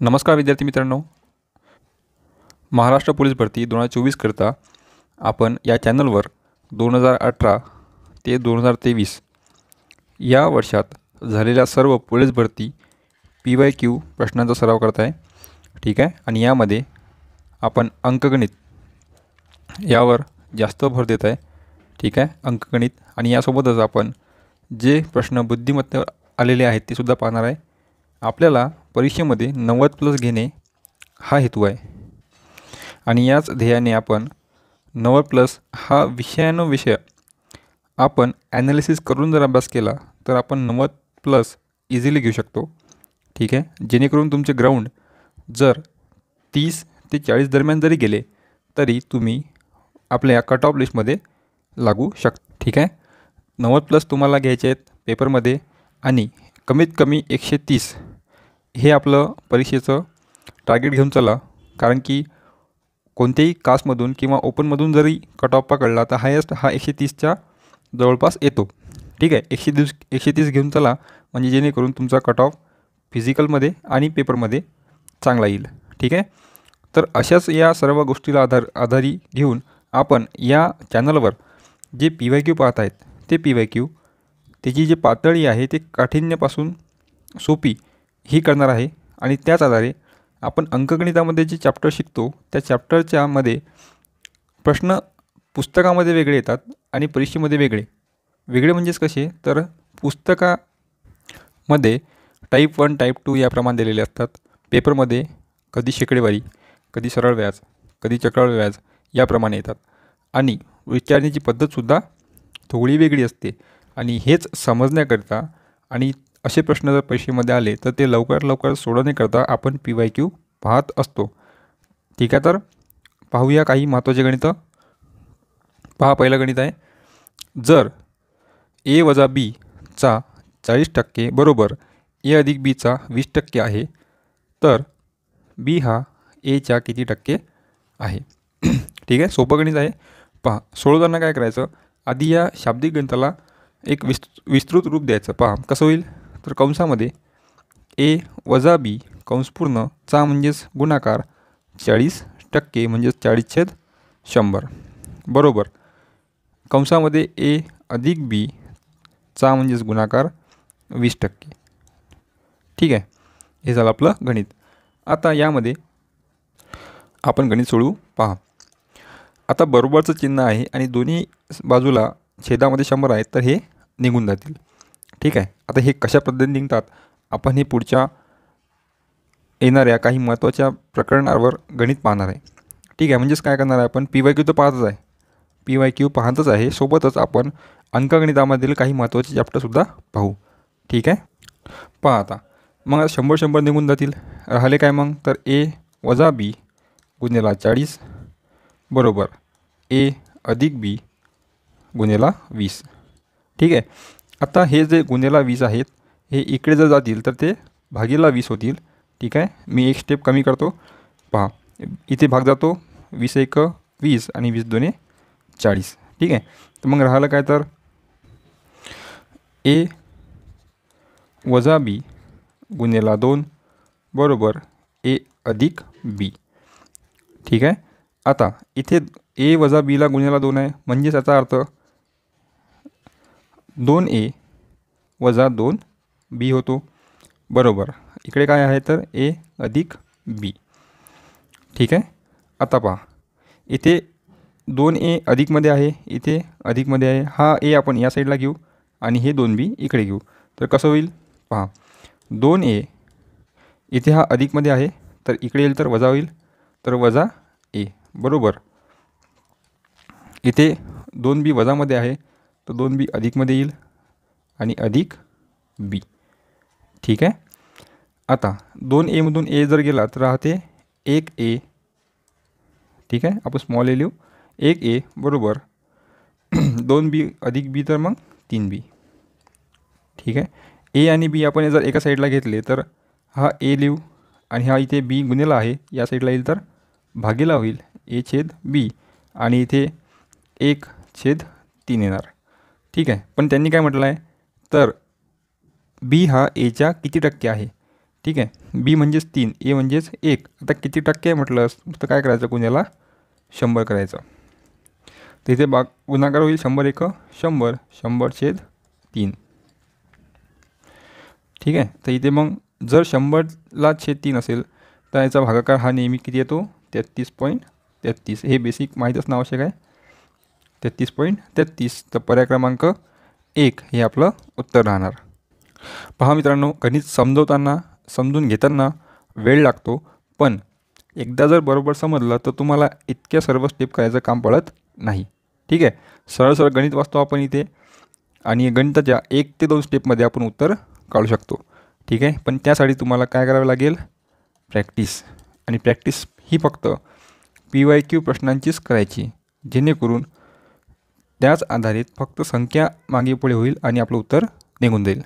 नमस्कार विद्यार्थी मित्रांनो, महाराष्ट्र पोलीस भरती 2024 करता आपण या चॅनलवर 2018 ते 2023 या वर्षात झालेल्या सर्व पोलीस भरती PYQ प्रश्नांचा सराव करत आहे. ठीक आहे. आणि यामध्ये आपण अंकगणित यावर जास्त भर देत आहे. ठीक आहे. अंकगणित आणि यासोबतच आपण जे प्रश्न बुद्धिमत्तेवर आलेले आहेत ते सुद्धा पाहणार आहे. आपल्याला परीक्षेमध्ये 90+ घेणे हा हेतू आहे आणि याच ध्येयाने आपण 90+ हा विषय आपण ॲनालिसिस करून जर अभ्यास केला तर आपण 90+ इझिली घेऊ शकतो. ठीक आहे. जेणेकरून तुमचे ग्राउंड जर 30 ते 40 दरम्यान जरी गेले तरी तुम्ही आपल्या कट ऑफ लिस्टमध्ये लागू शकता. ठीक आहे. 90+ तुम्हाला घ्यायचे आहेत पेपरमध्ये आणि कमीत कमी 130 हे आपलं परीक्षेचं टार्गेट घेऊन चला. कारण की कोणत्याही कास्टमधून किंवा ओपनमधून जरी कट ऑफ पकडला तर हायेस्ट हा 130च्या जवळपास येतो. ठीक आहे. 130 घेऊन चला म्हणजे जेणेकरून तुमचा कट ऑफ फिजिकलमध्ये आणि पेपरमध्ये चांगला येईल. ठीक आहे. तर अशाच या सर्व गोष्टीला आधारी घेऊन आपण या चॅनलवर जे PYQ पाहत आहेत ते PYQ त्याची जी पातळी आहे ते काठिण्यपासून सोपी ही करणार आहे आणि त्याच आधारे आपण अंकगणितामध्ये जे चॅप्टर शिकतो त्या चॅप्टरच्या मध्ये प्रश्न पुस्तकामध्ये वेगळे येतात आणि परीक्षेमध्ये वेगळे म्हणजेच कसे तर पुस्तकामध्ये टाईप 1 टाईप 2 याप्रमाणे दिलेले असतात. पेपरमध्ये कधी शेकडेवारी, कधी सरळ व्याज, कधी चक्रवाढ व्याज याप्रमाणे येतात आणि विचारण्याची पद्धतसुद्धा थोडी वेगळी असते. आणि हेच समजण्याकरिता आणि असे प्रश्न जर परीक्षेमध्ये आले तर ते लवकर सोडवण्याकरता आपण PYQ पाहत असतो. ठीक आहे. तर पाहूया काही महत्त्वाचे गणितं. पहा, पहिलं गणित आहे. जर A वजा B चा 40% बरोबर A अधिक B चा 20% आहे तर B हा A च्या किती टक्के आहे. ठीक आहे. सोपं गणित आहे. पहा, सोडवताना काय करायचं, आधी या शाब्दिक गणिताला एक विस्तृत रूप द्यायचं. पहा कसं होईल तर कंसामध्ये A वजा B कंस पूर्ण चा म्हणजेच गुणाकार 40% म्हणजेच 40/100 बरोबर कंसामध्ये A अधिक B चा म्हणजेच गुणाकार 20%. ठीक आहे. हे झालं आपलं गणित. आता यामध्ये आपण गणित सोडवू. पहा, आता बरोबरचं चिन्ह आहे आणि दोन्ही बाजूला छेदामध्ये 100 आहेत तर हे निघून जातील. ठीक आहे. आता हे कशा पद्धतीने निघतात आपण हे पुढच्या येणाऱ्या काही महत्त्वाच्या प्रकरणावर गणित पाहणार आहे. ठीक आहे. म्हणजेच काय करणार आहे आपण PYQ तर पाहतच आहे. PYQ पाहतच आहे. सोबतच आपण अंकगणितामधील काही महत्त्वाचे चॅप्टरसुद्धा पाहू. ठीक आहे. पहा आता मग 100 निघून जातील. राहिले काय मग तर A वजा B गुणिले 40 बरोबर A अधिक B गुणिले 20. ठीक आहे. आता हे जे गुणिले 20 आहेत हे इकडे जर जातील तर ते भागीला 20 होतील. ठीक आहे. मी एक स्टेप कमी करतो. पहा, इथे भाग जातो 20 × 1 = 20 आणि 20 × 2 = 40. ठीक आहे. तर मग राहिलं काय तर A वजा B गुणिले 2 बरोबर A अधिक B. ठीक आहे. आता इथे A वजा Bला गुणिले 2 आहे म्हणजेच याचा अर्थ 2A वजा 2B होतो बरोबर इकडे काय आहे तर A अधिक B. ठीक आहे. आता पहा, इथे 2A अधिकमध्ये आहे, इथे अधिकमध्ये आहे. हा A आपण या साईडला घेऊ आणि हे 2B इकडे घेऊ तर कसं होईल. पहा, 2A इथे हा अधिकमध्ये आहे तर इकडे येईल तर वजा होईल तर वजा A बरोबर इथे 2B वजामध्ये आहे तर 2B अधिकमध्ये येईल आणि अधिक B. ठीक आहे. आता 2A मधून A जर गेला तर राहते 1A. ठीक आहे. आपण स्मॉल A लिहू. 1A बरोबर 2B अधिक B तर मग 3B. ठीक आहे. A आणि B आपण जर एका साईडला घेतले तर हा A लिहू आणि हा इथे B गुणिला आहे या साईडला येईल तर भागीला होईल A/B आणि इथे 1/3 येणार. ठीक आहे. पण त्यांनी काय म्हटलं आहे तर B हा Aच्या किती टक्के आहे ठीक आहे. बी म्हणजेच 3, ए म्हणजेच 1. आता किती टक्के आहे म्हटलं तर काय करायचं, गुन्ह्याला 100 करायचं. तर इथे गुणाकार होईल 100 एक 100, 100/3. ठीक आहे. तर इथे मग जर 100ला छेद 3 असेल तर याचा भागाकार हा नेहमी किती येतो, 33.33. हे बेसिक माहीत असणं आवश्यक आहे. 33.33. तर पर्याय क्रमांक 1 हे आपलं उत्तर राहणार. पहा मित्रांनो, गणित समजून घेताना वेळ लागतो, पण एकदा जर बरोबर समजलं तर तुम्हाला इतक्या सर्व स्टेप करायचं काम पडत नाही. ठीक आहे. सरळ गणित वाचतो आपण इथे आणि गणिताच्या 1 ते 2 स्टेपमध्ये आपण उत्तर काढू शकतो. ठीक आहे. पण त्यासाठी तुम्हाला काय करावं लागेल, प्रॅक्टिस. आणि प्रॅक्टिस ही फक्त PYQ प्रश्नांचीच करायची, जेणेकरून त्याच आधारित फक्त संख्या मागे पुढे होईल आणि आपलं उत्तर निघून जाईल.